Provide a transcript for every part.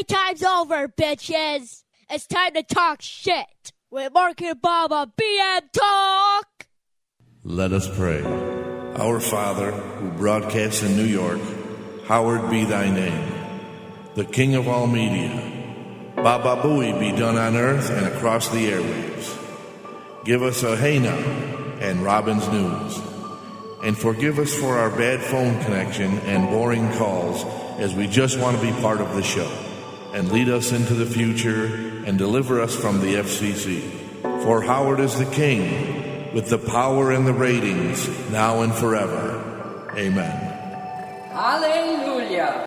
time's over, bitches. It's time to talk shit with Marc and Bob on BM Talk. Let us pray. Our Father, who broadcasts in New York, hallowed be thy name. The King of all media. Baba Booey be done on earth and across the airwaves. Give us a hey now and Robin's News. And forgive us for our bad phone connection and boring calls, as we just want to be part of the show. And lead us into the future and deliver us from the FCC. For Howard is the king, with the power and the ratings, now and forever. Amen. Hallelujah.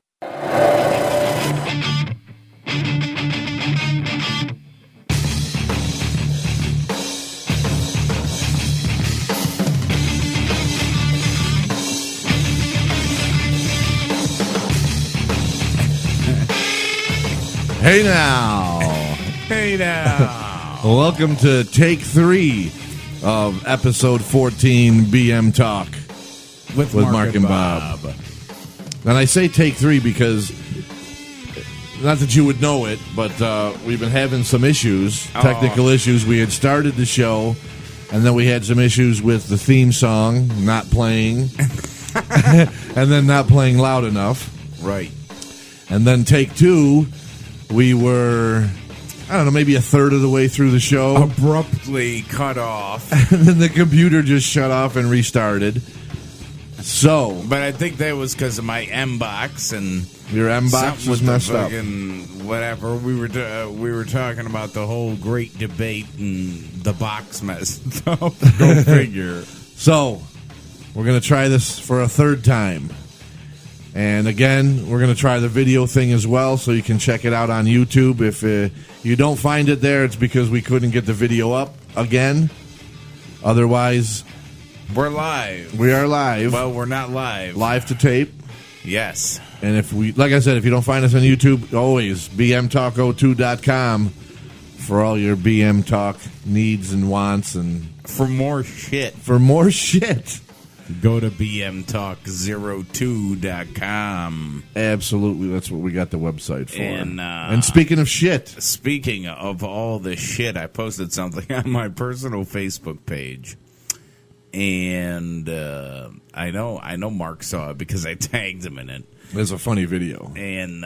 Hey now. Hey now. Welcome to take 3 of episode 14 BM Talk with Marc and Bob. And I say take 3 because, not that you would know it, but we've been having some issues, technical issues. We had started the show, and then we had some issues with the theme song not playing, and then not playing loud enough. Right. And then take 2, we were, I don't know, maybe a third of the way through the show. Abruptly cut off. And then the computer just shut off and restarted. So, but I think that was because of my M-box and your M-box was messed up. Whatever we were talking about the whole great debate and the box messed up. Go figure. So, we're gonna try this for a third time, and again, we're gonna try the video thing as well, so you can check it out on YouTube. If you don't find it there, it's because we couldn't get the video up again. Otherwise, we're live. We are live. Well, we're not live. Live to tape. Yes. And if we, like I said, if you don't find us on YouTube, always bmtalk02.com for all your BM Talk needs and wants, and for more shit. For more shit. Go to bmtalk02.com. Absolutely, that's what we got the website for. And speaking of shit. Speaking of all this shit, I posted something on my personal Facebook page. And I know Mark saw it because I tagged him in it. It's a funny video. And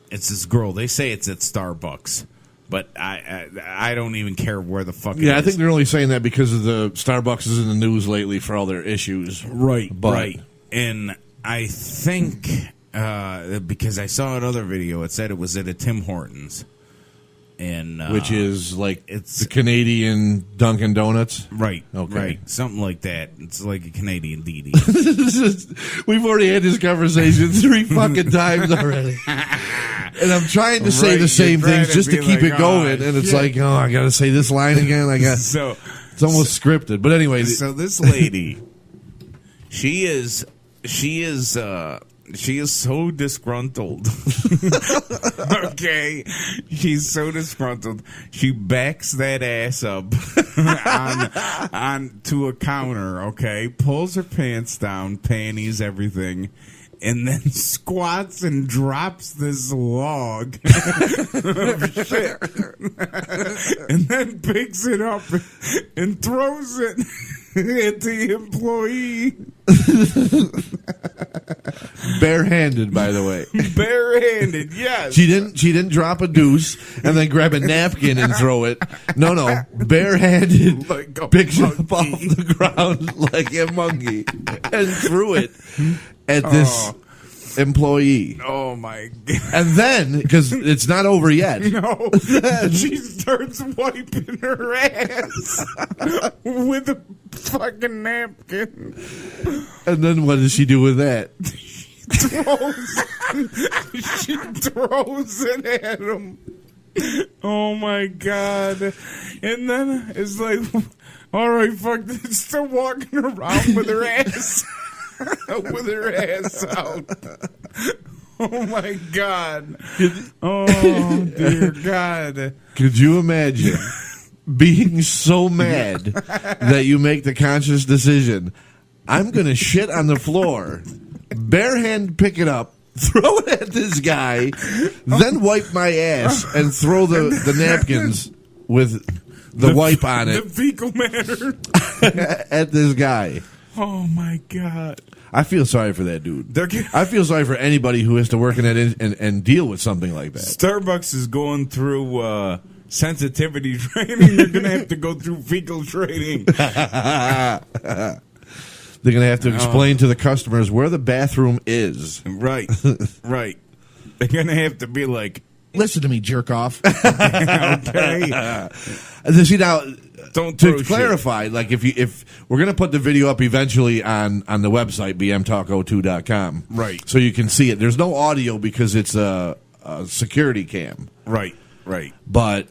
it's this girl. They say it's at Starbucks. But I don't even care where the fuck it is. Yeah, I think they're only saying that because of the Starbucks is in the news lately for all their issues. Right, right. And I think, because I saw another video, it said it was at a Tim Hortons. And which is like it's the Canadian Dunkin' Donuts? Right, okay. Right. Something like that. It's like a Canadian DD. We've already had this conversation 3 fucking times already. And I'm trying to say the same things just to keep it going, and it's like, oh, I got to say this line again. It's almost scripted. But anyway, so this lady, she is so disgruntled. Okay, she's so disgruntled. She backs that ass up on to a counter. Okay, pulls her pants down, panties, everything. And then squats and drops this log of shit. And then picks it up and throws it at the employee. Barehanded, by the way. Barehanded, yes. She didn't drop a deuce and then grab a napkin and throw it. No. Barehanded, like picks it up off the ground like a monkey and threw it at this employee. Oh my God. And then, because it's not over yet. No. She starts wiping her ass with a fucking napkin. And then what does she do with that? She throws it at him. Oh my God. And then it's like, all right, fuck, it's still walking around with her ass. With her ass out. Oh my God. Oh dear God. Could you imagine being so mad that you make the conscious decision, I'm going to shit on the floor, bare hand pick it up, throw it at this guy, then wipe my ass and throw the napkins with the wipe on The it fecal matter. at this guy. Oh, my God. I feel sorry for that dude. They're- I feel sorry for anybody who has to work in that and deal with something like that. Starbucks is going through sensitivity training. They're going to have to go through fecal training. They're going to have to explain to the customers where the bathroom is. Right. Right. They're going to have to be like, Listen to me, jerk off. okay. See, now, Don't throw to clarify, like if we're going to put the video up eventually on the website, bmtalk02.com. Right. So you can see it. There's no audio because it's a security cam. Right. Right. But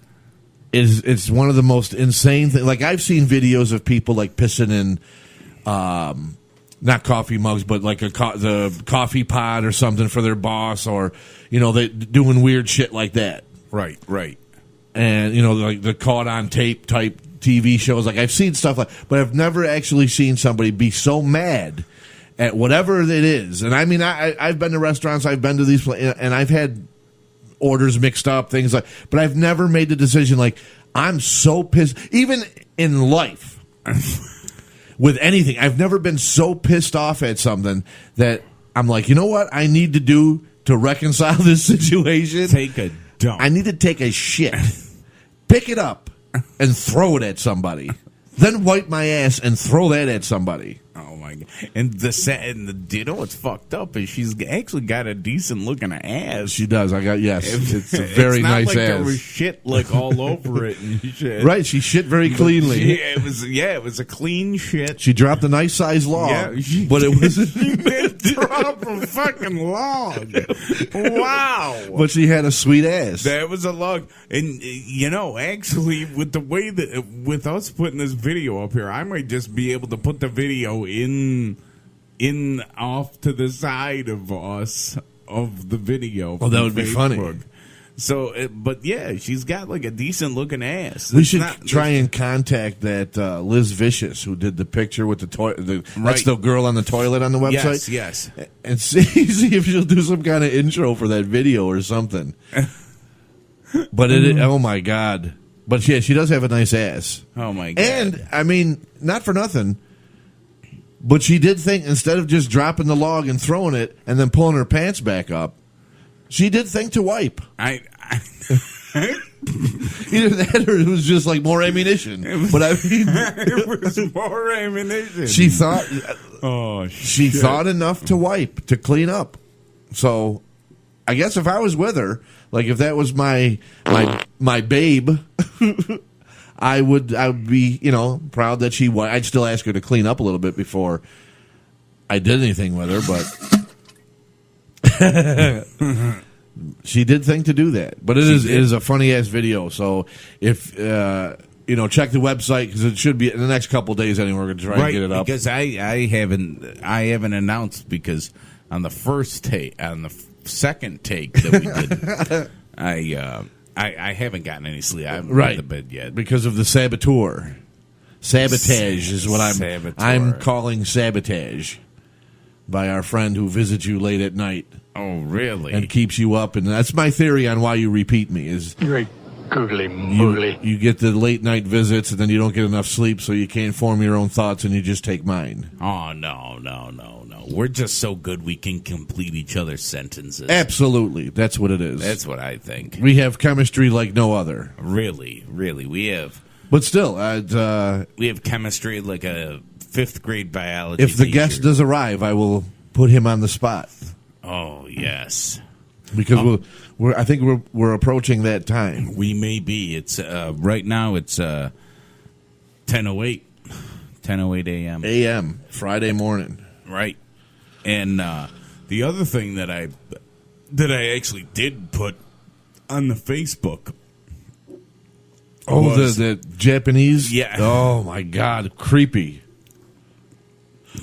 it's one of the most insane things. Like, I've seen videos of people, like, pissing in, not coffee mugs, but like the coffee pot or something for their boss, or, they doing weird shit like that. Right. Right. And, like the caught on tape type TV shows. Like, I've seen stuff like, but I've never actually seen somebody be so mad at whatever it is. And I mean, I've been to restaurants, I've been to these, and I've had orders mixed up, things like, but I've never made the decision, like, I'm so pissed, even in life, with anything. I've never been so pissed off at something that I'm like, you know what I need to do to reconcile this situation? Take a dump. I need to take a shit, pick it up, and throw it at somebody. Then wipe my ass and throw that at somebody. Oh my God! And you know what's fucked up is she's actually got a decent looking ass. She does. It's a very it's not nice like ass. There was shit like all over it and shit. Right, she shit very cleanly. It was a clean shit. She dropped a nice sized log, but it was. She did drop a fucking log. Wow! But she had a sweet ass. That was a log, and actually, with the way that with us putting this video up here, I might just be able to put the video in off to the side of us of the video. Oh, that would be funny. So, but yeah, she's got like a decent looking ass. We should try and contact that Liz Vicious who did the picture with the toilet. That's the girl on the toilet on the website. Yes. And see if she'll do some kind of intro for that video or something. But oh my God! But yeah, she does have a nice ass. Oh my God! And I mean, not for nothing, but she did think, instead of just dropping the log and throwing it and then pulling her pants back up, she did think to wipe. I Either that or it was just like more ammunition. But I mean, it was more ammunition. she thought. Oh, she thought enough to wipe, to clean up. So, I guess if I was with her, like if that was my babe, I would be proud that she. I'd still ask her to clean up a little bit before I did anything with her, but she did think to do that. But it is a funny ass video. So if check the website, because it should be in the next couple of days anyway. We're going to try and get it up. Because I haven't announced, because on the second take that we did, I haven't gotten any sleep. I haven't been to bed yet because of the saboteur. Sabotage is what I'm calling sabotage by our friend who visits you late at night. Oh, really? And keeps you up, and that's my theory on why you repeat me. Is you're googly moogly. You get the late night visits, and then you don't get enough sleep, so you can't form your own thoughts, and you just take mine. Oh, no. We're just so good we can complete each other's sentences. Absolutely. That's what it is. That's what I think. We have chemistry like no other. Really, we have. But still, we have chemistry like a 5th grade biology If the teacher. guest does arrive, I will put him on the spot. Oh, yes. Because I think we're approaching that time. We may be. It's right now. It's 10:08 a.m. A.m. Friday morning. Right. And the other thing that I actually did put on the Facebook. Oh, the Japanese. Yeah. Oh my God, creepy.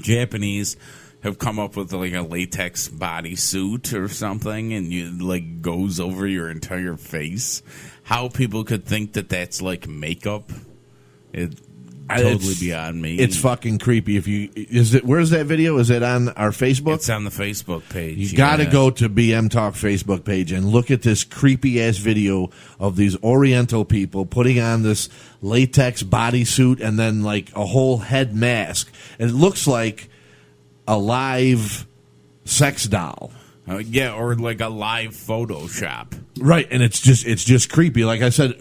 Japanese have come up with like a latex bodysuit or something, and you like goes over your entire face. How people could think that that's like makeup? totally beyond me. It's fucking creepy. Where's that video? Is it on our Facebook? It's on the Facebook page. You got to go to BM Talk Facebook page and look at this creepy ass video of these Oriental people putting on this latex bodysuit and then like a whole head mask. And it looks like a live sex doll. Yeah, or like a live Photoshop. Right, and it's just creepy. Like I said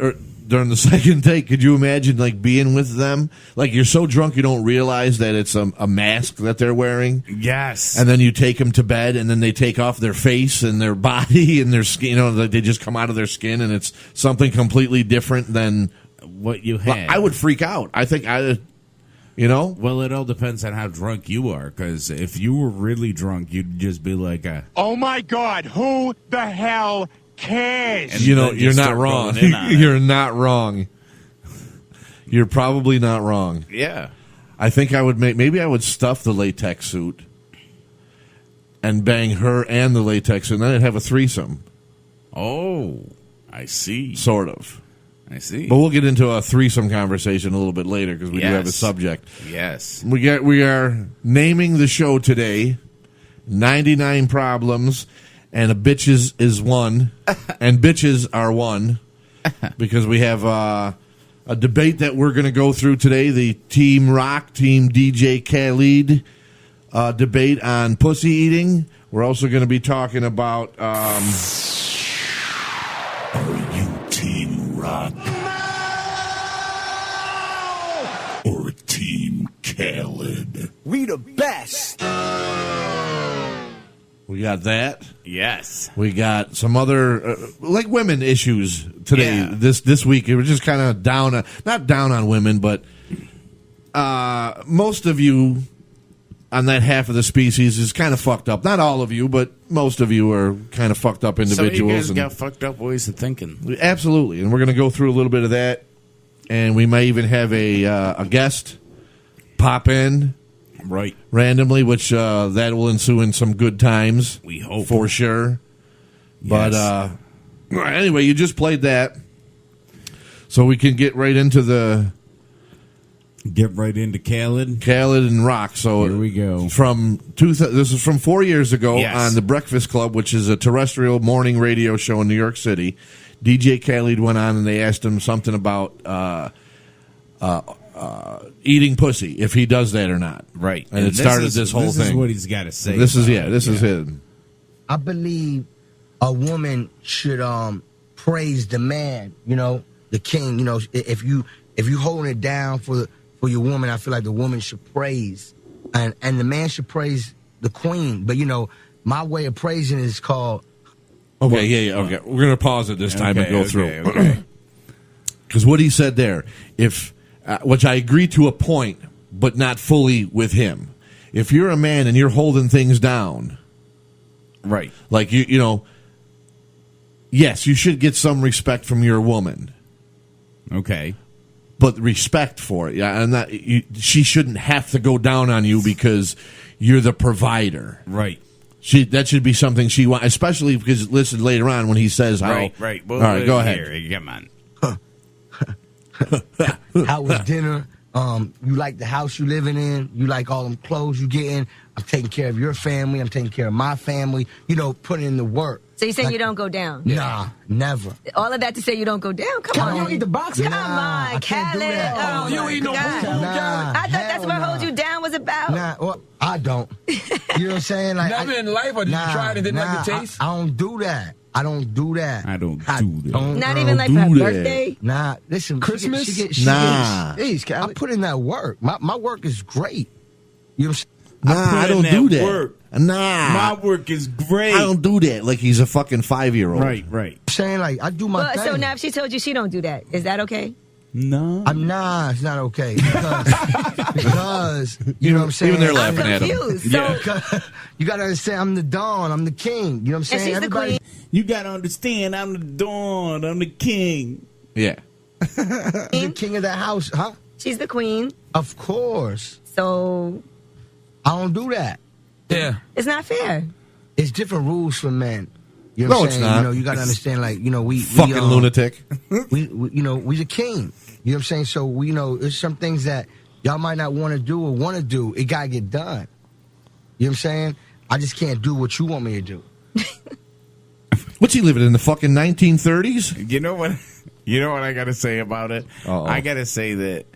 during the second take, could you imagine like being with them? Like you're so drunk you don't realize that it's a mask that they're wearing. Yes. And then you take them to bed, and then they take off their face and their body and their skin. You know, like they just come out of their skin, and it's something completely different than what you had. I would freak out. I think you know. Well, it all depends on how drunk you are. Because if you were really drunk, you'd just be like, Oh my God, who the hell cares? And you know, you're not wrong. You're not wrong. You're probably not wrong. Yeah. I think I would maybe I would stuff the latex suit and bang her and the latex, and then I'd have a threesome. Oh, I see. Sort of. I see. But we'll get into a threesome conversation a little bit later because we do have a subject. Yes. We are naming the show today 99 Problems, and a bitches is one, and bitches are one, because we have a debate that we're going to go through today, the Team Rock, Team DJ Khaled debate on pussy eating. We're also going to be talking about... Are you Team Rock? Or Team Khaled? We the best. We got that. Yes. We got some other like women issues today. Yeah. This week it was just kind of not down on women, but most of you on that half of the species is kind of fucked up. Not all of you, but most of you are kind of fucked up individuals. So you guys got fucked up ways of thinking. Absolutely, and we're going to go through a little bit of that, and we may even have a guest pop in. Right. Randomly, which that will ensue in some good times. We hope. For sure. Yes. But anyway, you just played that. So we can get right into Khaled. Khaled and Rock. So here we go. This is from 4 years ago Yes. on The Breakfast Club, which is a terrestrial morning radio show in New York City. DJ Khaled went on and they asked him something about eating pussy, if he does that or not. Right. And it started this whole thing. This is what he's got to say. This is him. I believe a woman should praise the man, you know, the king. You know, if you holding it down for your woman, I feel like the woman should praise, and the man should praise the queen. But you know, my way of praising is called. Okay, okay. We're gonna pause it this time and go through. Okay. Because what he said there, which I agree to a point, but not fully with him. If you're a man and you're holding things down, Right. like you know, yes, you should get some respect from your woman. Okay. But respect for it, yeah, and she shouldn't have to go down on you because you're the provider. Right. That should be something she wants, especially because listen later on when he says how. Right. Well, all right, go ahead. Here, come on. How was dinner? You like the house you living in? You like all them clothes you getting? I'm taking care of your family. I'm taking care of my family. You know, putting in the work. So you saying you don't go down? Nah, never. All of that to say you don't go down? Come on. You don't eat the box? Come Nah, on, I can't do Khaled. that. Oh, You my ain't no God. food. Nah, I thought that's hell what nah. Hold You Down was about. Nah, well, I don't. You know what I'm saying? Like, Never in life, or did you try it and didn't like the taste? I don't do that. I don't do that. Not even like for her birthday? Nah, listen. Christmas? Nah. I put in that work. My work is great. You know what I'm saying? Nah, I don't do that. Work. Nah, My work is great. I don't do that. Like he's a fucking 5-year-old. Right. I'm saying, like, I do my Well, thing. so now if she told you she don't do that, is that okay? No. Nah, it's not okay. Because you know what I'm saying? Even they're I'm laughing at him. confused. So, You got to understand, I'm the Don. I'm the king. You know what I'm and saying? she's the queen. You got to understand, I'm the Dawn. I'm the king. Yeah. The king of the house, huh? She's the queen. Of course. So I don't do that. Yeah. it's not fair. It's different rules for men. You know what No, I'm it's saying? not. You know, you got to understand, like, you know, we Fucking lunatic. we you know, we the king. You know what I'm saying? So we, you know, there's some things that y'all might not want to do or want to do. It got to get done. You know what I'm saying? I just can't do what you want me to do. What's he living in the fucking 1930s? You know what? You know what I got to say about it? Uh-oh. I got to say that,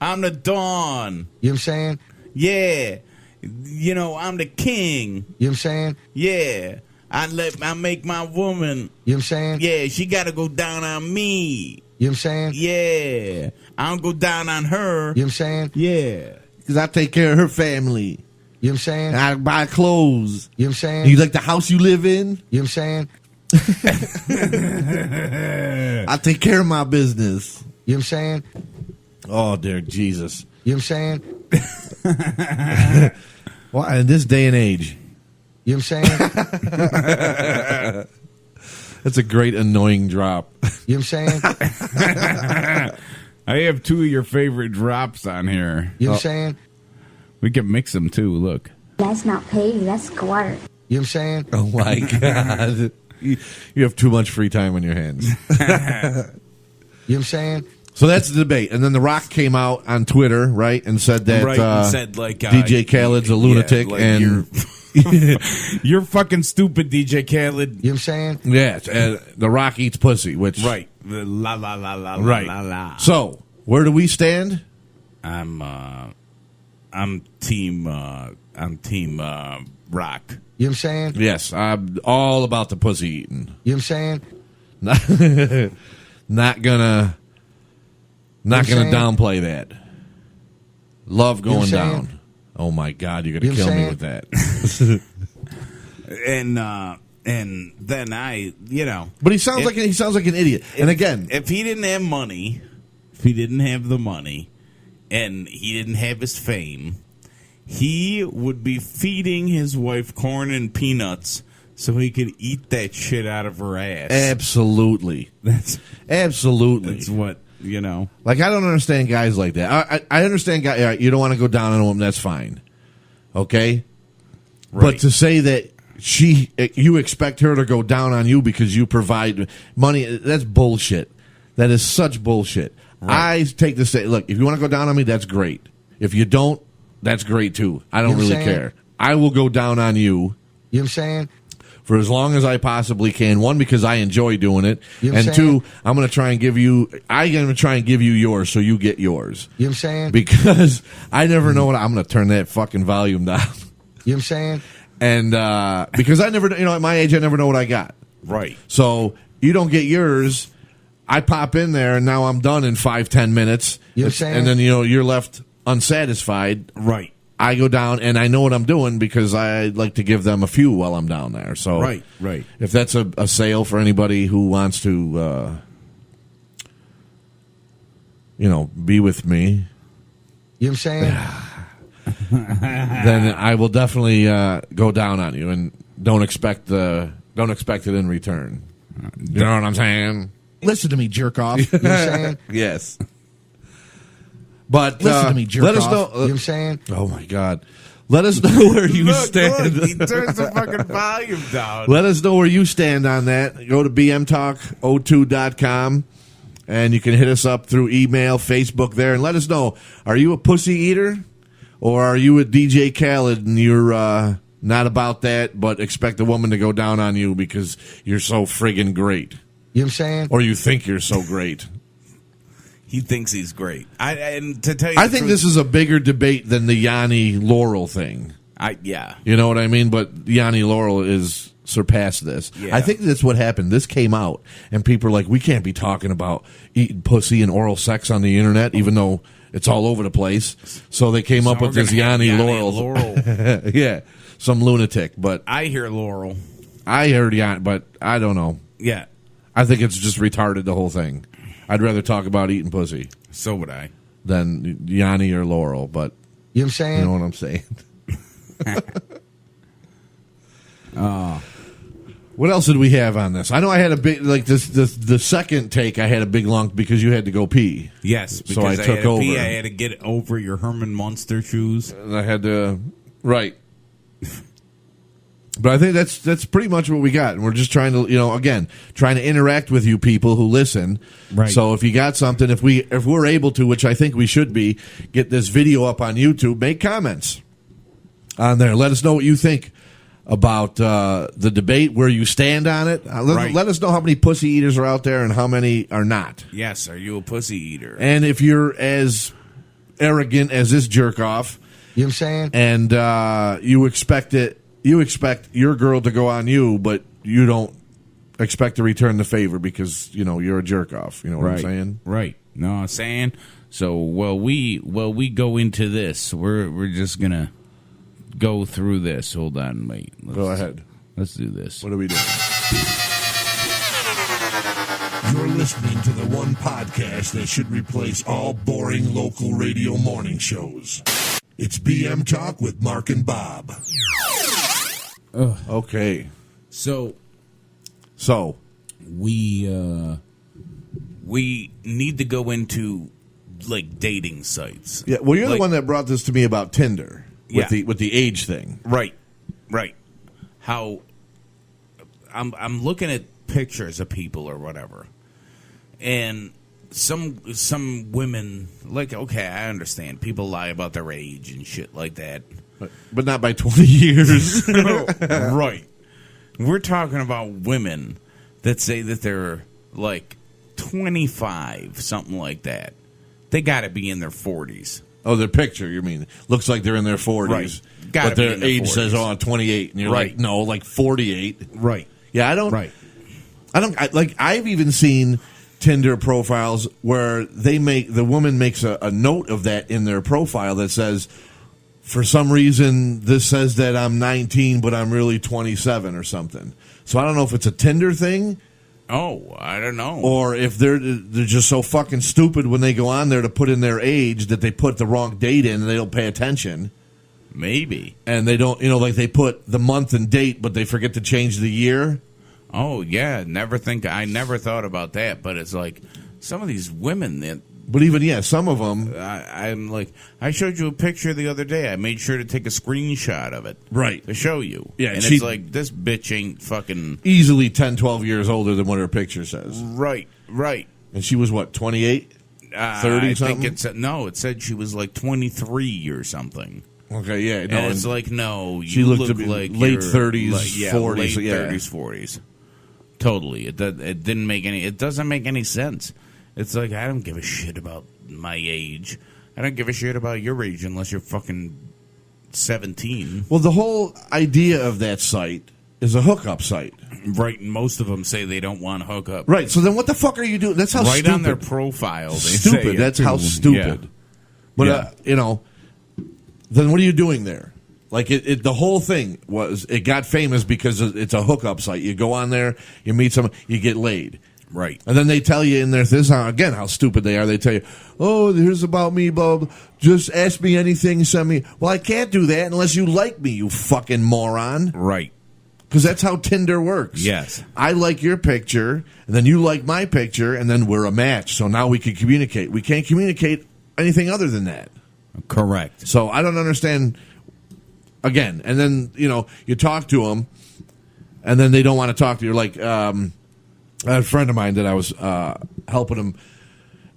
I'm the Dawn. You know what I'm saying? Yeah. I'm the king. You know what I'm saying? Yeah. I make my woman. You know what I'm saying? Yeah, she got to go down on me. You know what I'm saying? Yeah. I don't go down on her. You know what I'm saying? Yeah. Because I take care of her family. You know what I'm saying? And I buy clothes. You know what I'm saying? You like the house you live in? You know what I'm saying? I take care of my business. You know what I'm saying? Oh, dear Jesus. You know what I'm saying? Well, in this day and age, You know what I'm saying? that's a great annoying drop. You know what I'm saying? I have two of your favorite drops on here. You know what I'm saying? We can mix them too. Look. That's not pay, that's squatter. You know what I'm saying? Oh, my God. You have too much free time on your hands. You know what I'm saying? So that's the debate. And then The Rock came out on Twitter, right, and said that and said, like, DJ Khaled's a lunatic. like and you're fucking stupid, DJ Khaled. You know what I'm saying? yes, The Rock eats pussy, which... Right. La la la la Right. la la. So, where do we stand? I'm team Rock. You know what I'm saying? Yes, I'm all about the pussy eating. You know what I'm saying? Not gonna saying? downplay that. Love going what I'm saying? down. Oh my God, you're gonna You know kill what me I'm with that. And then I, But he sounds like an idiot. And again, if he didn't have money, if he didn't have the money, and he didn't have his fame, he would be feeding his wife corn and peanuts so he could eat that shit out of her ass. absolutely, absolutely. That's what, Like, I don't understand guys like that. I understand guys. You don't want to go down on them. That's fine. Okay, Right. But to say that you expect her to go down on you because you provide money, that's bullshit. That is such bullshit. Right. I take this. Look, if you want to go down on me, that's great. If you don't, that's great too. I don't You know what really I'm saying? care. I will go down on you. You know what I'm saying? For as long as I possibly can. One, because I enjoy doing it, You know what and I'm two, saying? I'm going to try and give you. I'm going to try and give you yours, so you get yours. You know what I'm saying? Because I never know what I'm going to turn that fucking volume down. You know what I'm saying? And because I never, at my age, I never know what I got. Right. So you don't get yours. I pop in there, and now I'm done in 5-10 minutes. You know what I'm saying? And then you're left unsatisfied. Right. I go down, and I know what I'm doing because I like to give them a few while I'm down there. So Right. if that's a sale for anybody who wants to, be with me, You know what I'm saying? then I will definitely go down on you, and don't expect it in return. You know what I'm saying? Listen to me, jerk off. You know what I'm saying? Yes. But Listen to me, jerk let us off. know. You know what I'm saying? Oh my God! Let us know where you stand. Look, he turns the fucking volume down. Let us know where you stand on that. Go to bmtalk02.com, and you can hit us up through email, Facebook there, and let us know: are you a pussy eater, or are you a DJ Khaled and you're not about that, but expect a woman to go down on you because you're so friggin' great, You know what I'm saying? or you think you're so great? He thinks he's great. And to tell you, I think this is a bigger debate than the Yanni Laurel thing. Yeah. You know what I mean? But Yanni Laurel is surpassed this. Yeah. I think that's what happened. This came out, and people are like, we can't be talking about eating pussy and oral sex on the internet, even though it's all over the place. So they came up with this Yanni Laurel. Yeah, some lunatic. But I hear Laurel. I heard Yanni, but I don't know. Yeah. I think it's just retarded, the whole thing. I'd rather talk about eating pussy So would I. than Yanni or Laurel, but You know what I'm saying? you know what I'm saying. What else did we have on this? I know I had a big the second take. I had a big long because you had to go pee. Yes. So I Because took had to over. pee, I had to get over your Herman Munster shoes. And I had to right. But I think that's pretty much what we got. And we're just trying to, again, trying to interact with you people who listen. Right. So if you got something, if we're able to, which I think we should be, get this video up on YouTube, make comments on there. Let us know what you think about the debate, where you stand on it. Let us know how many pussy eaters are out there and how many are not. Yes, are you a pussy eater? And if you're as arrogant as this jerk off, You know what I'm saying? and you expect your girl to go on you, but you don't expect to return the favor because you're a jerk off. You know what I'm saying? Right. No, I'm saying. So while we go into this, we're just gonna go through this. Hold on, wait. Go ahead. Let's do this. What are we doing? You're listening to the one podcast that should replace all boring local radio morning shows. It's BM Talk with Marc and Bob. Okay. So we need to go into like dating sites. Yeah, well, you're the one that brought this to me about Tinder with the age thing. Right. How I'm looking at pictures of people or whatever, and some women, like, okay, I understand people lie about their age and shit like that, But not by 20 years. right? We're talking about women that say that they're like 25, something like that. They got to be in their 40s. Oh, their picture, you mean? Looks like they're in their 40s. Right. Gotta But their be in their age 40s. says, 28. And you're Right. like, no, like 48. Right. Yeah, I don't. Right. I've even seen Tinder profiles where the woman makes a note of that in their profile that says, for some reason, this says that I'm 19, but I'm really 27 or something. So I don't know if it's a Tinder thing. Oh, I don't know. Or if they're just so fucking stupid when they go on there to put in their age that they put the wrong date in and they don't pay attention. Maybe. And they don't, like they put the month and date, but they forget to change the year. Oh, yeah. I never thought about that. But it's like some of these women that. But even, some of them. I'm like, I showed you a picture the other day. I made sure to take a screenshot of it. Right. To show you. Yeah, and she- it's like, this bitch ain't fucking. Easily 10, 12 years older than what her picture says. Right. And she was what, 28? 30 I something? think it said she was like 23 or something. Okay, yeah. No, And it's like, no, you she looked look to be like late you're 30s, like, 40s. Late Yeah. 30s, 40s. Totally. It doesn't make any sense. It's like, I don't give a shit about my age. I don't give a shit about your age unless you're fucking 17. Well, the whole idea of that site is a hookup site. Right, and most of them say they don't want to hook up. Right, so then what the fuck are you doing? That's how right stupid. on their profile, they Stupid. say it, That's too. how stupid. Yeah. But, Yeah. then what are you doing there? Like, the whole thing it got famous because it's a hookup site. You go on there, you meet someone, you get laid. Right. And then they tell you in there, this is how stupid they are. They tell you, oh, here's about me, Bob. Just ask me anything, send me. Well, I can't do that unless you like me, you fucking moron. Right. Because that's how Tinder works. Yes. I like your picture, and then you like my picture, and then we're a match. So now we can communicate. We can't communicate anything other than that. Correct. So I don't understand. Again, and then, you talk to them, and then they don't want to talk to you. Like, I had a friend of mine that I was helping him,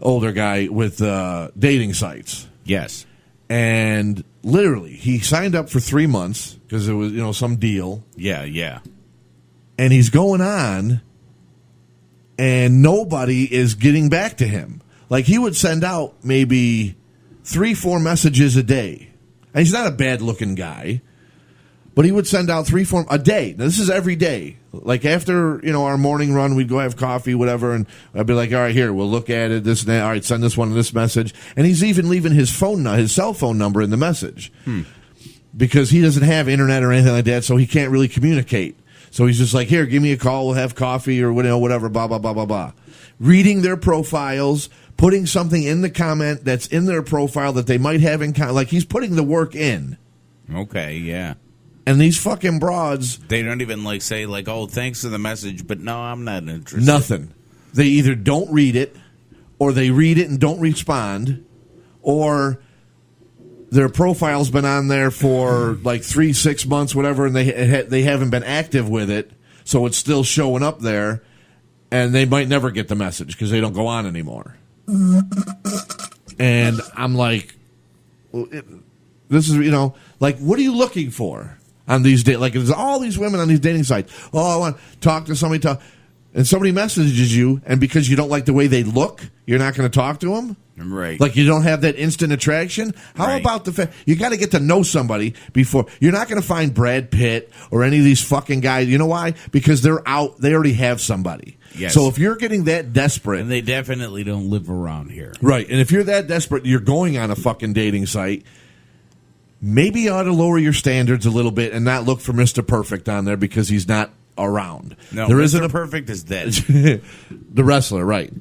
older guy, with dating sites. Yes. And literally, he signed up for 3 months because it was, some deal. Yeah. And he's going on, and nobody is getting back to him. Like, he would send out maybe 3-4 messages a day. And he's not a bad-looking guy, but he would send out 3-4 a day. Now, this is every day. Like, after, our morning run, we'd go have coffee, whatever, and I'd be like, all right, here, we'll look at it, this and that. All right, send this one and this message. And he's even leaving his cell phone number in the message. Because he doesn't have internet or anything like that, so he can't really communicate. So he's just like, here, give me a call, we'll have coffee or whatever, blah, blah, blah, blah, blah. Reading their profiles, putting something in the comment that's in their profile that they might have in common. Like, he's putting the work in. Okay, yeah. And these fucking broads. They don't even, say, oh, thanks for the message, but no, I'm not interested. Nothing. They either don't read it, or they read it and don't respond, or their profile's been on there for like 3-6 months, whatever, and they haven't been active with it, so it's still showing up there, and they might never get the message because they don't go on anymore. And I'm like, this is, like, what are you looking for on these dates? Like, there's all these women on these dating sites. Oh, I want to talk to somebody, and somebody messages you, and because you don't like the way they look, you're not going to talk to them? Right. Like you don't have that instant attraction? How about the fact you got to get to know somebody before you're not going to find Brad Pitt or any of these fucking guys. You know why? Because they're out. They already have somebody. Yes. So if you're getting that desperate, and they definitely don't live around here. Right. And if you're that desperate, you're going on a fucking dating site. Maybe you ought to lower your standards a little bit and not look for Mr. Perfect on there because he's not around. No, there Mr. isn't Perfect is dead. The wrestler, right.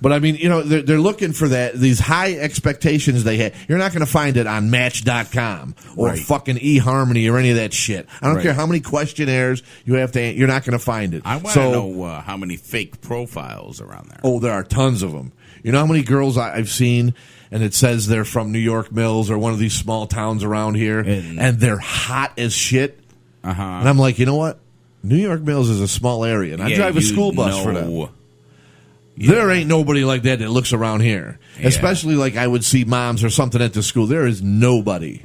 But I mean, they're looking for these high expectations they have. You're not going to find it on Match.com or fucking eHarmony or any of that shit. I don't care how many questionnaires you have to answer. You're not going to find it. I want to know how many fake profiles are on there. Oh, there are tons of them. You know how many girls I've seen, and it says they're from New York Mills or one of these small towns around here, and they're hot as shit. And I'm like, you know what? New York Mills is a small area, and I drive a school bus for them. Yeah. There ain't nobody like that looks around here. Yeah. Especially like I would see moms or something at the school. There is nobody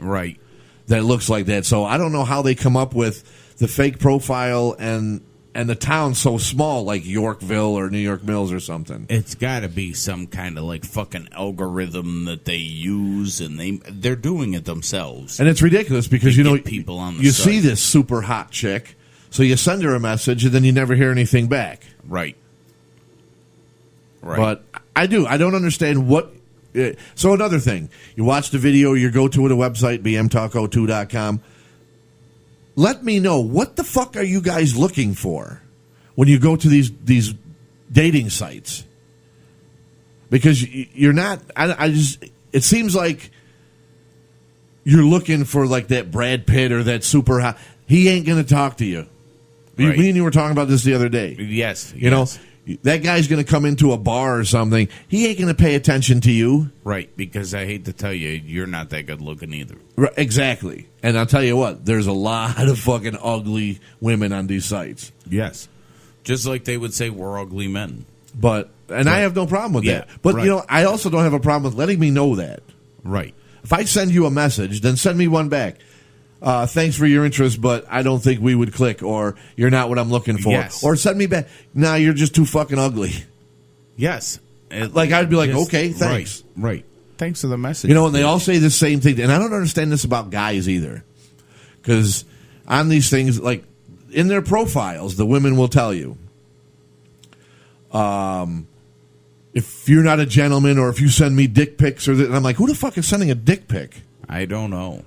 that looks like that. So I don't know how they come up with the fake profile and the town so small like Yorkville or New York Mills or something. It's got to be some kind of like fucking algorithm that they use, and they're doing it themselves. And it's ridiculous because people on the you site. see this super hot chick, so you send her a message and then you never hear anything back. Right. But I don't understand what. So another thing, you watch the video, you go to the website, bmtalk02.com. Let me know, what the fuck are you guys looking for when you go to these dating sites? Because you're not, it seems like you're looking for like that Brad Pitt or that super hot. He ain't going to talk to you. Me and you were talking about this the other day. Yes. You know, that guy's going to come into a bar or something. He ain't going to pay attention to you. Right, because I hate to tell you, you're not that good looking either. Right, exactly. And I'll tell you what, there's a lot of fucking ugly women on these sites. Yes. Just like they would say we're ugly men. I have no problem with that. But, I also don't have a problem with letting me know that. Right. If I send you a message, then send me one back. Thanks for your interest, but I don't think we would click, or you're not what I'm looking for. Yes. Or send me back, nah, you're just too fucking ugly. Yes. I'd be like, okay, thanks. Right. Thanks for the message. And they all say the same thing. And I don't understand this about guys either. Because on these things, like in their profiles, the women will tell you, if you're not a gentleman or if you send me dick pics, and I'm like, who the fuck is sending a dick pic? I don't know.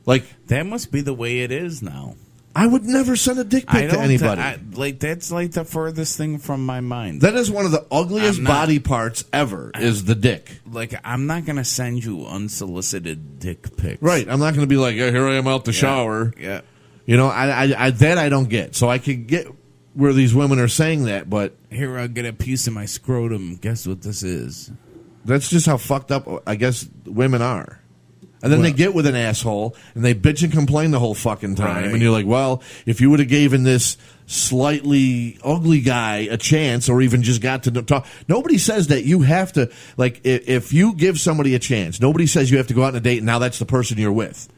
Like, that must be the way it is now. I would never send a dick pic to anybody. That's like the furthest thing from my mind. That is one of the ugliest body parts ever, is the dick. Like, I'm not going to send you unsolicited dick pics. Right. I'm not going to be like, here I am out the shower. Yeah. I don't get. So I could get where these women are saying that, but... Here, I'll get a piece of my scrotum. Guess what this is? That's just how fucked up, I guess, women are. And then they get with an asshole, and they bitch and complain the whole fucking time. Right. And you're like, well, if you would have given this slightly ugly guy a chance, or even just got to talk. Nobody says that you have to, like, if you give somebody a chance, nobody says you have to go out on a date and now that's the person you're with.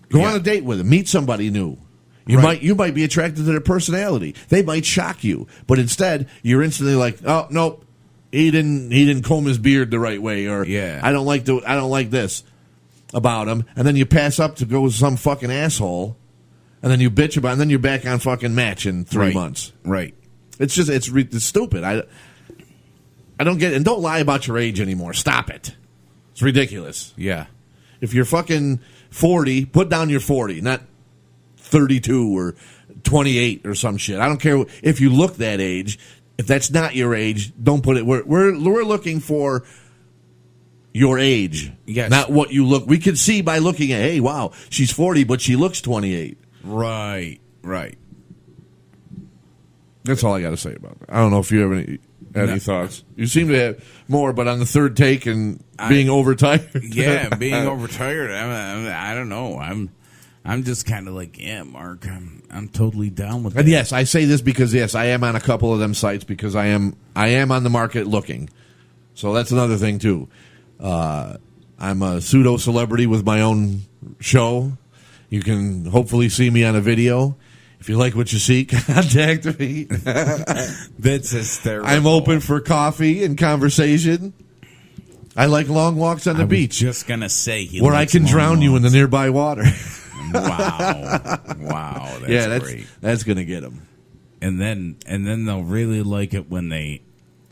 Go on a date with them. Meet somebody new. You might be attracted to their personality. They might shock you. But instead, you're instantly like, oh, nope, he didn't comb his beard the right way, or I don't like this about him, and then you pass up to go with some fucking asshole, and then you bitch about it, and then you're back on fucking Match in 3 months. Right. It's just, it's stupid. I don't get it. And don't lie about your age anymore. Stop it. It's ridiculous. Yeah. If you're fucking 40, put down your 40, not 32 or 28 or some shit. I don't care if you look that age. If that's not your age, don't put it. We're looking for your age, not what you look. We can see by looking at, hey, wow, she's 40, but she looks 28. Right. That's all I got to say about that. I don't know if you have any. Any thoughts? You seem to have more, but on the third take and being overtired. Yeah, being overtired. I don't know. I'm just kind of like, yeah, Mark. I'm totally down with that. And yes, I say this because yes, I am on a couple of them sites because I am on the market looking. So that's another thing too. I'm a pseudo celebrity with my own show. You can hopefully see me on a video. If you like what you see, contact me. That's hysterical. I'm open for coffee and conversation. I like long walks on the beach. Just gonna say where I can drown you in the nearby water. Wow. That's great. That's gonna get them. And then they'll really like it when they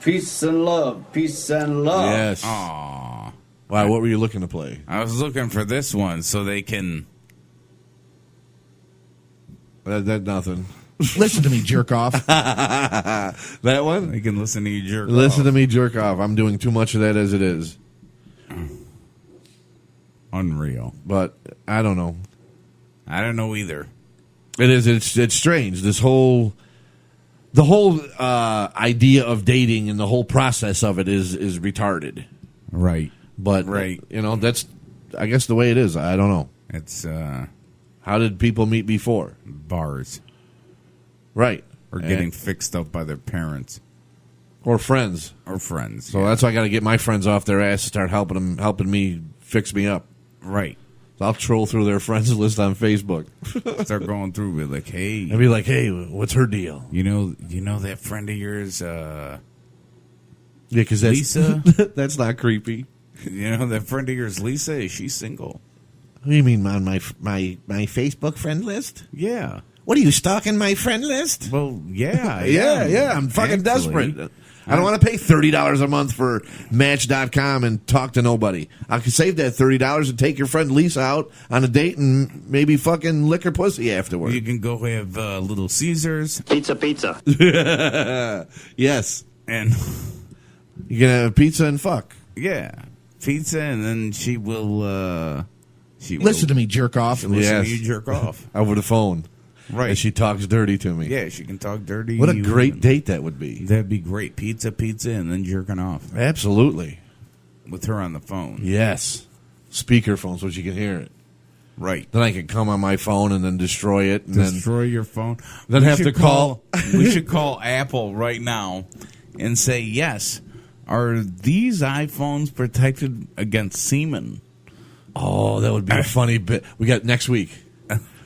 peace and love. Yes. Aww. Wow. What were you looking to play? I was looking for this one so they can. That nothing. Listen to me, jerk off. That one? They can listen to you jerk off. Listen to me jerk off. I'm doing too much of that as it is. Unreal. But I don't know. I don't know either. It is. It's strange. The whole idea of dating and the whole process of it is retarded. Right. But right. That's I guess the way it is. I don't know. It's how did people meet before? Bars. Right. Or getting fixed up by their parents. Or friends. So that's why I got to get my friends off their ass and start helping me fix me up. Right. So I'll troll through their friends list on Facebook. Start going through with like, hey. I'll be like, hey, what's her deal? You know that friend of yours, yeah, because that's Lisa? That's not creepy. You know that friend of yours, Lisa, is she single? What do you mean on my Facebook friend list? Yeah. What are you stalking my friend list? Well, yeah. Yeah. I'm fucking desperate. I don't want to pay $30 a month for Match.com and talk to nobody. I could save that $30 and take your friend Lisa out on a date and maybe fucking lick her pussy afterward. You can go have Little Caesars. Pizza. Yes. And you can have pizza and fuck. Yeah. Pizza, and then she will... Listen to me, jerk off. Listen to you jerk off. Over the phone. Right. And she talks dirty to me. Yeah, she can talk dirty. What a great date that would be. That'd be great. Pizza, and then jerking off. Absolutely. With her on the phone. Yes. Speakerphone so she can hear it. Right. Then I can come on my phone and then destroy it. And destroy your phone. Then have to call. We should call Apple right now and say, yes, are these iPhones protected against semen? Oh, that would be a funny bit. We got next week.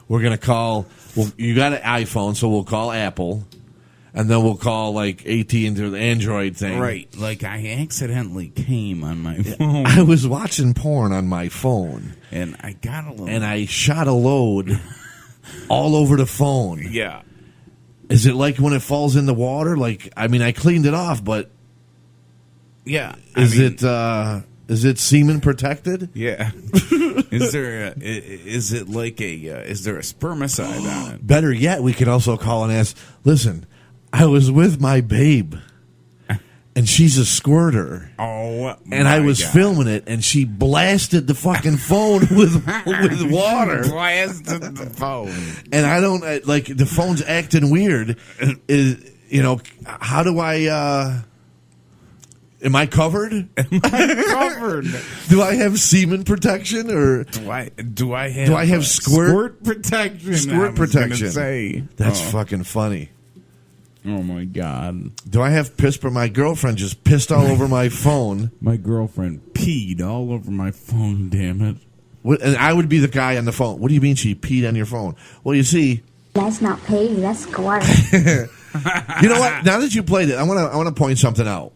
We're going to call. Well, you got an iPhone, so we'll call Apple. And then we'll call like AT&T or the Android thing. Right. Like I accidentally came on my phone. I was watching porn on my phone. And I got a little. And I shot a load all over the phone. Yeah. Is it like when it falls in the water? Like, I mean, I cleaned it off, but. Yeah. Is it semen protected? Yeah. Is there a spermicide on it? Better yet, we could also call and ask, listen, I was with my babe, and she's a squirter. Oh, and I was filming it, and she blasted the fucking phone with water. Blasted the phone. And I don't, like, the phone's acting weird. How do I, am I covered? Am I covered? Do I have semen protection, or do I have squirt protection? Squirt protection. Say. That's fucking funny. Oh my god! Do I have piss? But my girlfriend just pissed all over my phone. My girlfriend peed all over my phone. Damn it! And I would be the guy on the phone. What do you mean she peed on your phone? Well, you see, that's not pee. That's squirt. You know what? Now that you played it, I want to point something out.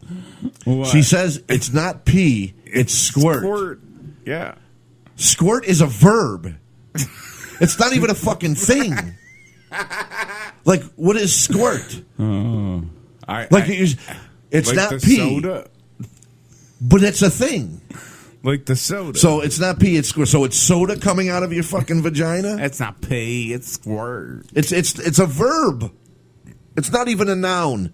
What? She says it's not pee, it's squirt. Squirt. Yeah. Squirt is a verb. It's not even a fucking thing. Like, what is squirt? It's like not the pee, soda. but it's a thing. Like the soda. So it's not pee, it's squirt. So it's soda coming out of your fucking vagina? It's not pee, it's squirt. It's a verb. It's not even a noun,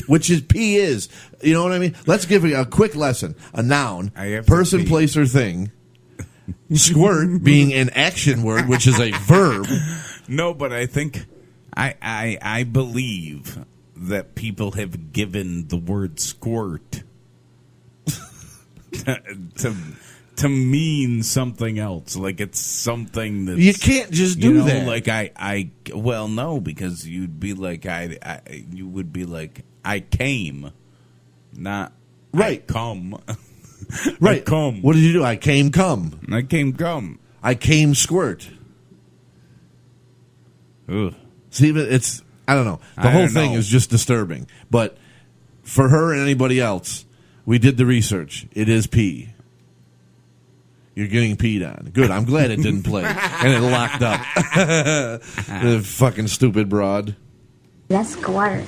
which is pee is. You know what I mean? Let's give you a quick lesson. A noun, person, place, or thing. Squirt being an action word, which is a verb. No, but I think I believe that people have given the word squirt to mean something else. Like it's something that You can't just do that. Like well, no, because you'd be like you would be like I came, not right. I come. Right. I come. What did you do? I came come. I came come. I came squirt. Ugh. See, but it's, I don't know. The I whole don't thing know. is just disturbing. But for her and anybody else, we did the research. It is pee. You're getting peed on. Good. I'm glad it didn't play. And it locked up. The fucking stupid broad. That's squirt.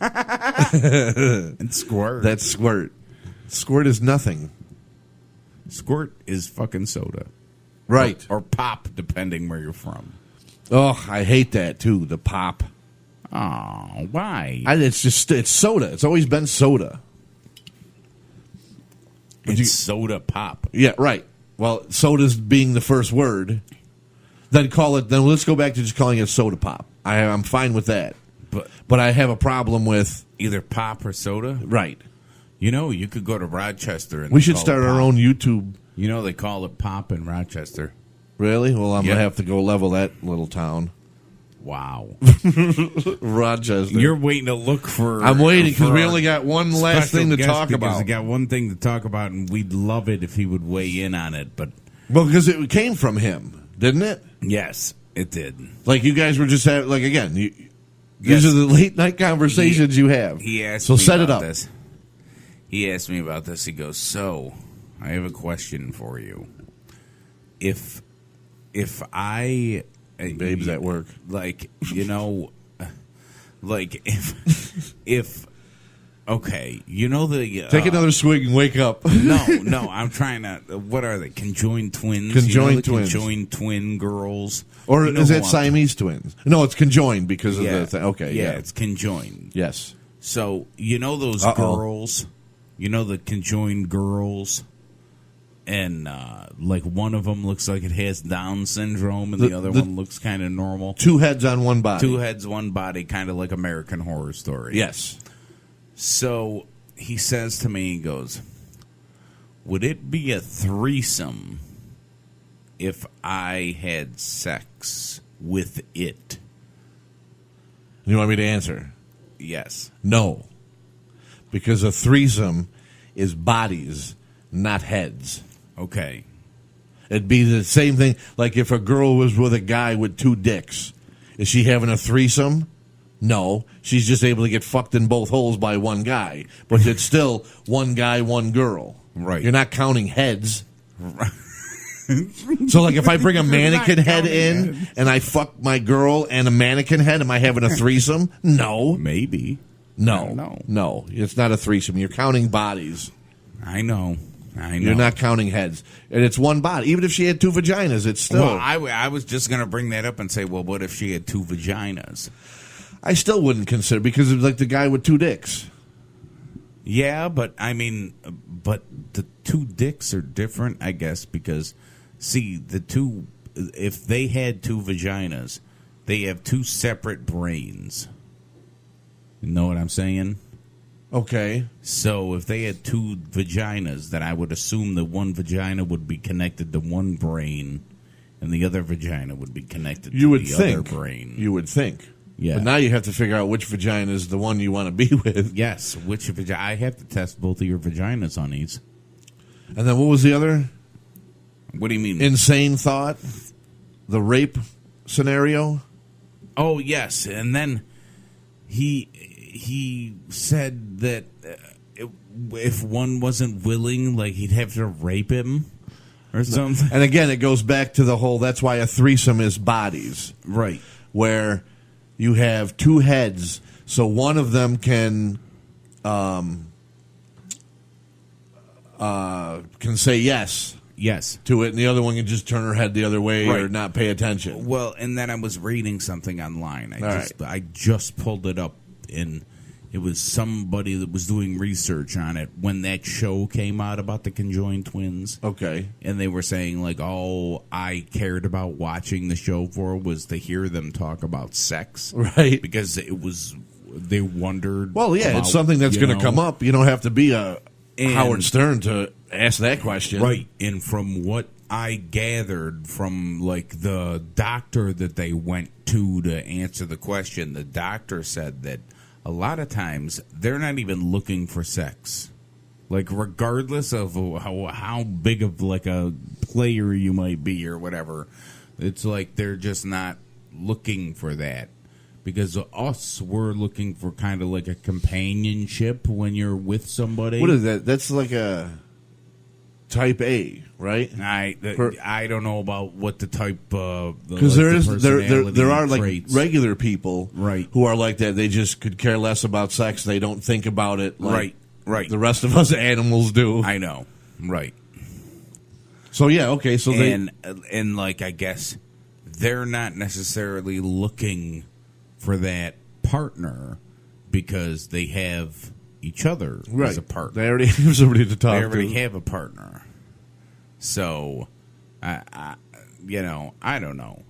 And squirt. That's squirt. Squirt is nothing. Squirt is fucking soda. Right. Or pop, depending where you're from. Oh, I hate that too. The pop. Oh, why? It's soda. It's always been soda. It's soda pop. Yeah, right. Well, soda's being the first word. Then let's go back to just calling it soda pop. I'm fine with that. But I have a problem with either pop or soda. Right. You know, you could go to Rochester and we should start our own YouTube. You know, they call it pop in Rochester. Really? Well, I'm gonna have to go level that little town. Wow. Rochester. You're waiting to look for. I'm waiting because we only got one last thing to talk about. We got one thing to talk about, and we'd love it if he would weigh in on it. But because it came from him, didn't it? Yes, it did. Like you guys were just having, like again. These are the late night conversations you have. He asked so me set about it up. This. He asked me about this. He goes, "So, I have a question for you. If I babes at work, like like if okay, you know the take another swig and wake up. No, I'm trying to. What are they? Conjoined twins. Conjoined twins. Conjoined twin girls. Or is that Siamese twins? No, it's conjoined because of the thing. Okay, yeah, it's conjoined. Yes. So you know those girls. You know the conjoined girls, and like one of them looks like it has Down syndrome, and the other one looks kind of normal. Two heads on one body. Two heads, one body, kind of like American Horror Story. Yes. So he says to me, he goes, "Would it be a threesome if I had sex with it?" You want me to answer? Yes. No. Because a threesome is bodies, not heads. Okay. It'd be the same thing. Like if a girl was with a guy with two dicks, is she having a threesome? No. She's just able to get fucked in both holes by one guy. But it's still one guy, one girl. Right. You're not counting heads. So, like, if I bring a mannequin head in and I fuck my girl and a mannequin head, am I having a threesome? No. Maybe. No. It's not a threesome. You're counting bodies. I know. You're not counting heads. And it's one body. Even if she had two vaginas, it's still... Well, I was just going to bring that up and say, well, what if she had two vaginas? I still wouldn't consider, because it's like the guy with two dicks. Yeah, but I mean, but the two dicks are different, I guess, because, see, if they had two vaginas, they have two separate brains. You know what I'm saying? Okay. So if they had two vaginas, then I would assume that one vagina would be connected to one brain, and the other vagina would be connected to the other brain. You would think. Yeah. But now you have to figure out which vagina is the one you want to be with. Yes, which vagina? I have to test both of your vaginas on these. And then what was the other? What do you mean? Insane thought? The rape scenario? Oh, yes. And then he said that if one wasn't willing, like he'd have to rape him or something. And again, it goes back to the whole, that's why a threesome is bodies. Right. Where you have two heads, so one of them can say yes to it, and the other one can just turn her head the other way or not pay attention. Well, and then I was reading something online. I just pulled it up, and it was somebody that was doing research on it when that show came out about the conjoined twins. Okay. And they were saying, like, all I cared about watching the show for was to hear them talk about sex. Right. Because it was they wondered. Well, yeah, about, it's something that's you going to know, come up. You don't have to be a And- Howard Stern to ask that question. Right. And from what I gathered from like the doctor that they went to answer the question, the doctor said that a lot of times they're not even looking for sex. Like regardless of how big of like a player you might be or whatever, it's like they're just not looking for that. Because us, we're looking for kind of like a companionship when you're with somebody. What is that? That's like a type A, right? I don't know about what the type because there are like traits. regular people Right. who are like that. They just could care less about sex. They don't think about it like right. the rest of us animals do. I know, right? So yeah, okay. So and like I guess they're not necessarily looking for that partner because they have each other as a partner. They already have somebody to talk They to. already have a partner. So, I don't know.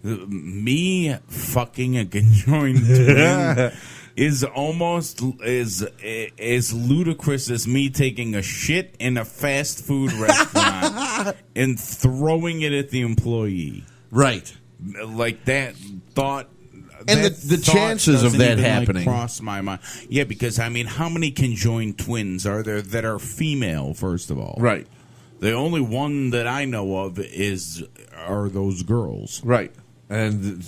Me fucking a conjoined twin is almost as ludicrous as me taking a shit in a fast food restaurant and throwing it at the employee. Right. Like that thought. And the chances of that happening cross my mind. Yeah, because I mean, how many conjoined twins are there that are female? First of all, right. The only one that I know of are those girls, right? And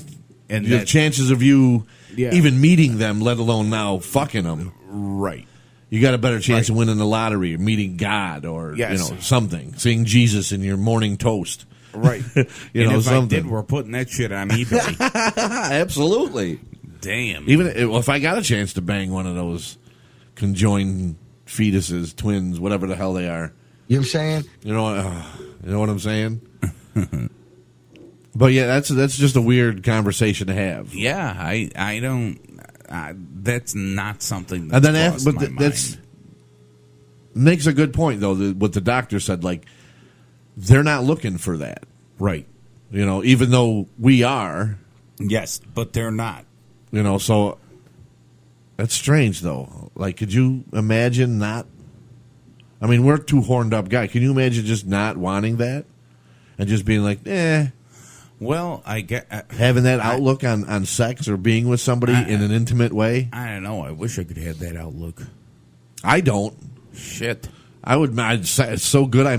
the that, chances of you even meeting them, let alone now fucking them, right? You got a better chance of winning the lottery, or meeting God, or something, seeing Jesus in your morning toast. Right. If something. I did, we're putting that shit on eBay. Absolutely. Damn. Even if I got a chance to bang one of those conjoined fetuses, twins, whatever the hell they are. You know what I'm saying? You know what I'm saying? But yeah, that's just a weird conversation to have. Yeah, I don't. That's not something. And That's then, crossed but my that's mind. makes a good point though. What the doctor said, like they're not looking for that, right? Even though we are. Yes, but they're not. So that's strange though. Like, could you imagine not? I mean, we're two horned up guys. Can you imagine just not wanting that and just being like, eh? Well, I get having that outlook on sex or being with somebody in an intimate way. I don't know. I wish I could have that outlook. I don't. Shit. It's so good. I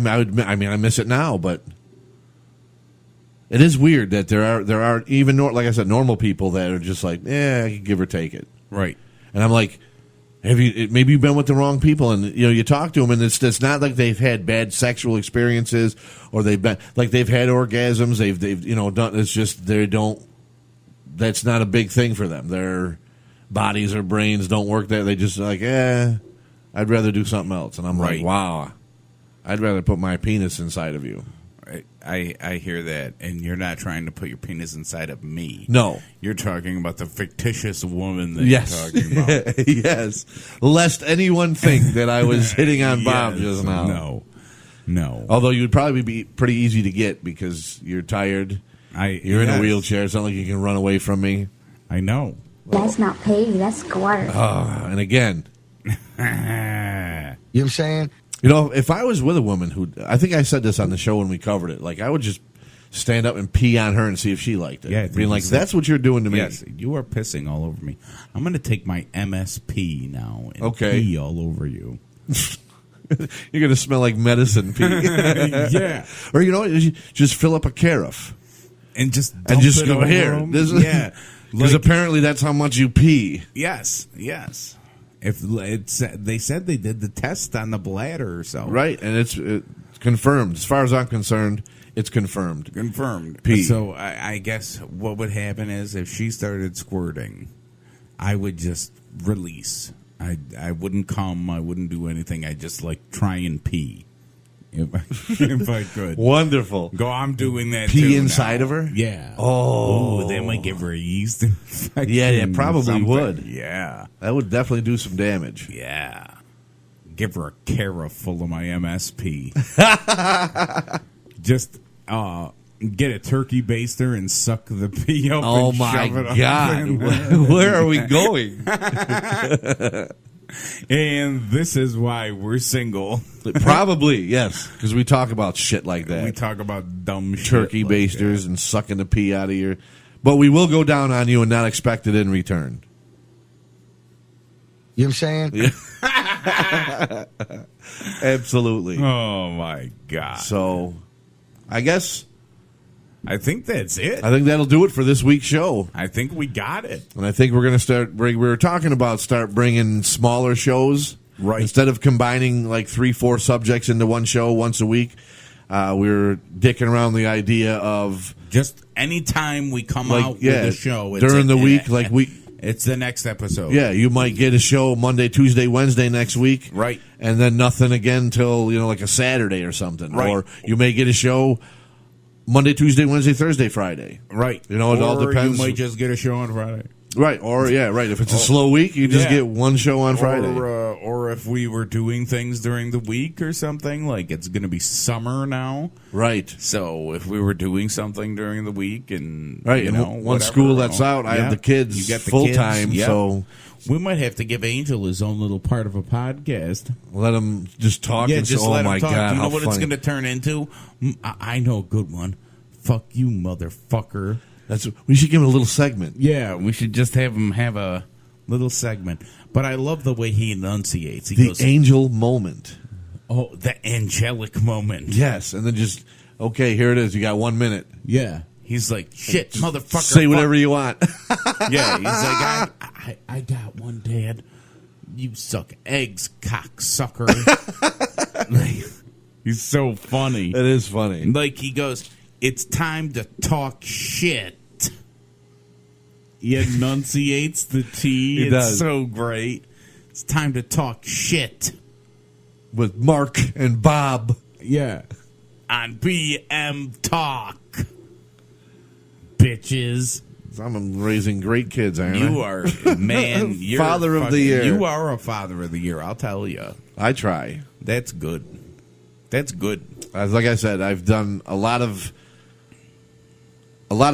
miss it now, but it is weird that there are even like I said, normal people that are just like, I can give or take it, right? And I'm like, maybe you've been with the wrong people, and you talk to them, and it's not like they've had bad sexual experiences or they've been like they've had orgasms. They've done. It's just they don't. That's not a big thing for them. Their bodies or brains don't work there. They just like, I'd rather do something else. And I'm like, wow, I'd rather put my penis inside of you. I hear that, and you're not trying to put your penis inside of me. No. You're talking about the fictitious woman that yes. you're talking about. Yes. Lest anyone think that I was hitting on Bob just now. No. Although you'd probably be pretty easy to get because you're tired. You're in a wheelchair. It's not like you can run away from me. I know. That's not pay, that's squatter. And again. You know what I'm saying? If I was with a woman who, I think I said this on the show when we covered it, like I would just stand up and pee on her and see if she liked it. Yeah, being like, that's what you're doing to me. Yes, you are pissing all over me. I'm going to take my MSP now and pee all over you. You're going to smell like medicine pee. Yeah. Or just fill up a carafe. And just go here. Yeah. Because apparently that's how much you pee. Yes. If they said they did the test on the bladder or so. Right, and it's confirmed. As far as I'm concerned, it's confirmed. Pee. So I guess what would happen is if she started squirting, I would just release. I wouldn't come. I wouldn't do anything. I'd just try and pee. If I could. Wonderful. I'm doing that pee too inside now. of her? Yeah. Oh. That might give her a yeast infection. Yeah, it probably would. Yeah. That would definitely do some damage. Yeah. Give her a carafe full of my MSP. Just, Get a turkey baster and suck the pee up. Oh and my shove it up God! in there. Where are we going? And this is why we're single. Probably yes, because we talk about shit like that. We talk about dumb shit turkey like basters and sucking the pee out of your. But we will go down on you and not expect it in return. You know what I'm saying? Yeah. Absolutely. Oh my God! So, I guess I think that's it. I think that'll do it for this week's show. I think we got it. And I think we're going to we were talking about start bringing smaller shows. Right. Instead of combining like 3-4 subjects into one show once a week, we're dicking around the idea of just anytime we come like, out with a show during the week, it's the next episode. Yeah, you might get a show Monday, Tuesday, Wednesday next week. Right. And then nothing again till, like a Saturday or something. Right. Or you may get a show Monday, Tuesday, Wednesday, Thursday, Friday. Right. It all depends. You might just get a show on Friday. Right. Or, right. If it's a slow week, you just get one show on Friday. Or if we were doing things during the week or something, like it's going to be summer now. Right. So if we were doing something during the week and, right. Once whatever, school lets out, I have the kids you get the full time. Yep. So we might have to give Angel his own little part of a podcast. Let him just talk. Yeah, and just say, let oh him my talk. God, Do you know how what funny. it's going to turn into? I know a good one. Fuck you, motherfucker. We should give him a little segment. Yeah, we should just have him have a little segment. But I love the way he enunciates. He The goes, angel moment. oh, the angelic moment. Yes, and then just, okay, here it is. You got 1 minute. Yeah. He's like, shit, motherfucker. Say whatever you want. Yeah, he's like, I got one, Dad. You suck eggs, cocksucker. Like, he's so funny. It is funny. Like, he goes, it's time to talk shit. He enunciates the T. He does. So great. It's time to talk shit. With Marc and Bob. Yeah. On BM Talk. Bitches. I'm raising great kids, aren't I? You are, man. You're Father of the year. You are a father of the year, I'll tell you. I try. That's good. That's good. Like I said, I've done a lot of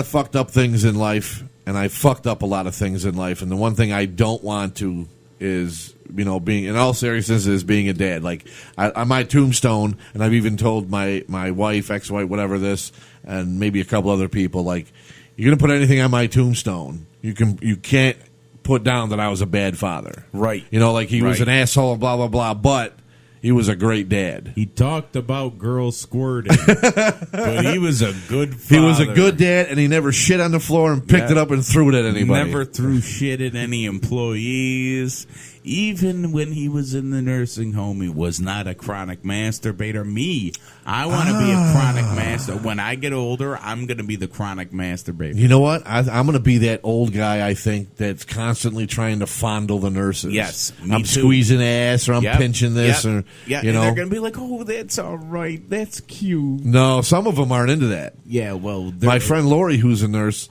fucked up things in life, and I've fucked up a lot of things in life. And the one thing I don't want to is, being, in all seriousness, is being a dad. Like, on my tombstone, and I've even told my wife, ex-wife, whatever this, and maybe a couple other people, like, you're going to put anything on my tombstone, you can't put down that I was a bad father. Right. Like he was an asshole, blah, blah, blah, but he was a great dad. He talked about girls squirting, but he was a good father. He was a good dad, and he never shit on the floor and picked it up and threw it at anybody. Never threw shit at any employees. Even when he was in the nursing home, he was not a chronic masturbator. Me, I want to be a chronic master. When I get older, I'm going to be the chronic masturbator. You know what? I'm going to be that old guy, I think, that's constantly trying to fondle the nurses. Yes, me I'm too. squeezing ass, or I'm pinching this, or, and they're going to be like, oh, that's all right. That's cute. No, some of them aren't into that. Yeah, well, my friend Lori, who's a nurse,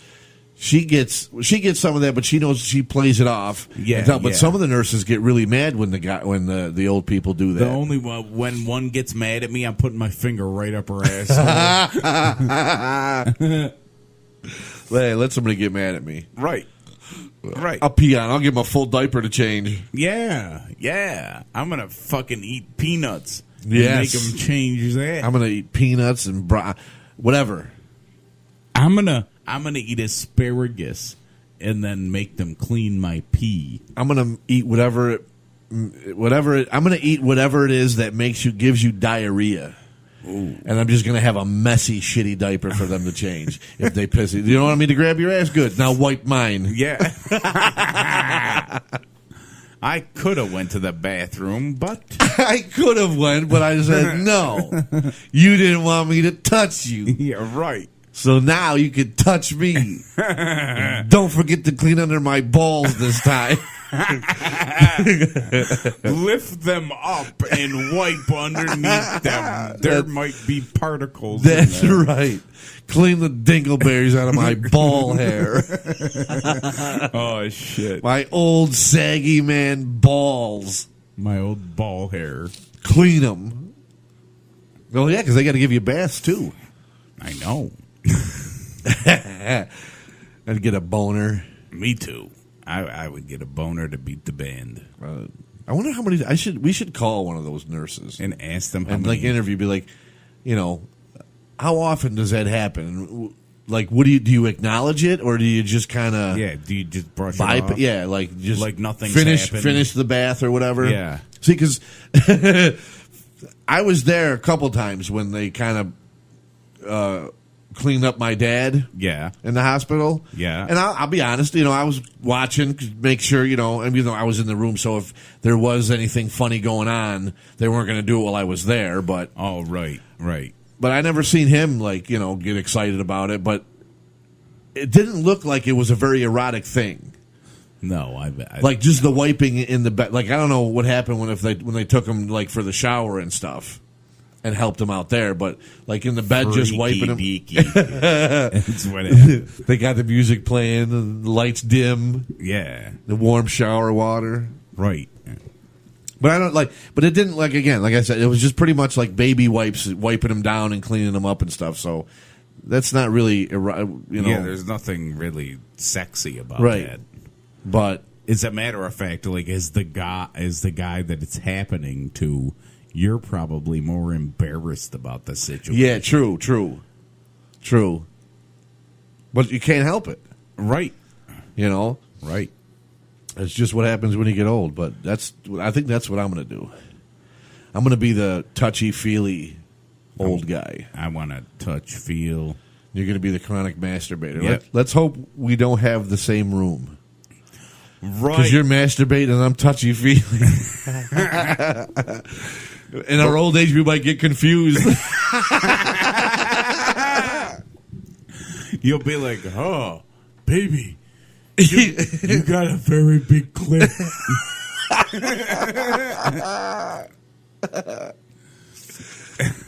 she gets some of that, but she knows she plays it off. Yeah, but some of the nurses get really mad when the old people do that. The only one, when one gets mad at me, I'm putting my finger right up her ass. Hey, let somebody get mad at me. Right. I'll pee on. I'll give him a full diaper to change. Yeah. I'm gonna fucking eat peanuts. Yes. And make him change that. I'm gonna eat peanuts and whatever. I'm gonna eat asparagus and then make them clean my pee. I'm gonna eat whatever it is that gives you diarrhea. Ooh. And I'm just gonna have a messy, shitty diaper for them to change if they piss it. You don't want me to grab your ass? Good. Now wipe mine. Yeah. I could have went to the bathroom, but I could have went, but I said no. You didn't want me to touch you. Yeah, right. So now you can touch me. Don't forget to clean under my balls this time. Lift them up and wipe underneath them. There might be particles. That's in there. right. Clean the dingleberries out of my ball hair. Oh, shit. My old saggy man balls. My old ball hair. Clean them. Oh, yeah, because they got to give you baths, too. I know. I'd get a boner. Me too. I would get a boner to beat the band. I wonder how many. We should call one of those nurses and ask them how and many. like interview. Be like, how often does that happen? Like, what do you acknowledge it, or do you just kind of do you just brush it off? Yeah, like just like nothing's finish happened. finish the bath or whatever. Yeah. See, because I was there a couple times when they kind of cleaned up my dad. Yeah. In the hospital. Yeah. And I'll be honest, I was watching, make sure, and I was in the room, so if there was anything funny going on, they weren't going to do it while I was there. But oh, right. But I never seen him get excited about it. But it didn't look like it was a very erotic thing. No, I like just the wiping in the bed. Like I don't know what happened when they took him like for the shower and stuff. And helped him out there, but like in the bed, just wiping him. That's what happened. They got the music playing, the lights dim. Yeah, the warm shower water. Right. But I don't like. But it didn't like I said, it was just pretty much like baby wipes, wiping them down and cleaning them up and stuff. So that's not really, Yeah, there's nothing really sexy about right. that. But as a matter of fact, like as the guy that it's happening to. You're probably more embarrassed about the situation. Yeah, true. But you can't help it. Right. Right. It's just what happens when you get old. But I think that's what I'm going to do. I'm going to be the touchy-feely old guy. I want to touch, feel. You're going to be the chronic masturbator. Yep. Let's hope we don't have the same room. Right. Because you're masturbating and I'm touchy-feely. In our old age, we might get confused. You'll be like, oh, baby, you got a very big clip.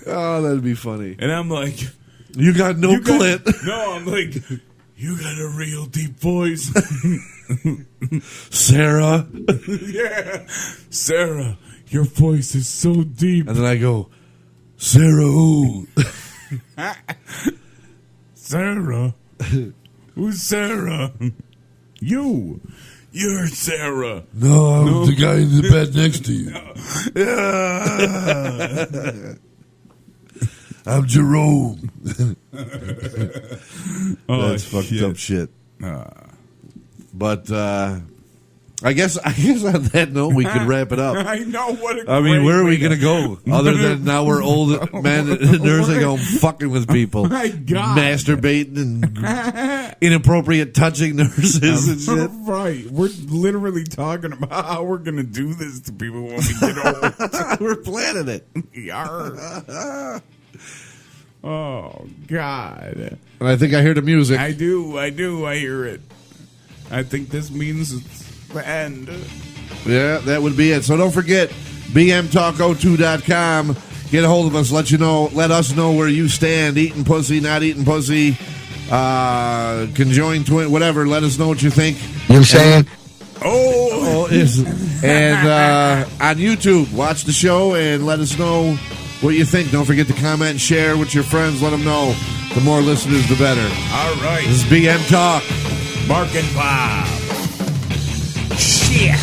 Oh, that'd be funny. And I'm like, you got no clit. No, I'm like, you got a real deep voice. Sarah. Yeah. Sarah, your voice is so deep. And then I go, Sarah who? Sarah? Who's Sarah? You. You're Sarah. No, I'm the guy in the bed next to you. I'm Jerome. That's fucked up shit. But I guess on that note we could wrap it up. I know what a I mean, great where are we way going to go? Other than now we're old men nursing home fucking with people. My God. Masturbating and inappropriate touching nurses and shit. Right. We're literally talking about how we're going to do this to people when we get old. We're planning it. We are. Oh, God. And I think I hear the music. I do. I hear it. I think this means it's the end. Yeah, that would be it. So don't forget, bmtalk02.com. Get a hold of us. Let us know where you stand. Eating pussy, not eating pussy. Conjoined twin, whatever. Let us know what you think. You know what I'm saying? And on YouTube, watch the show and let us know what you think. Don't forget to comment and share with your friends. Let them know. The more listeners, the better. All right. This is BM Talk. Marc and Bob. Shit.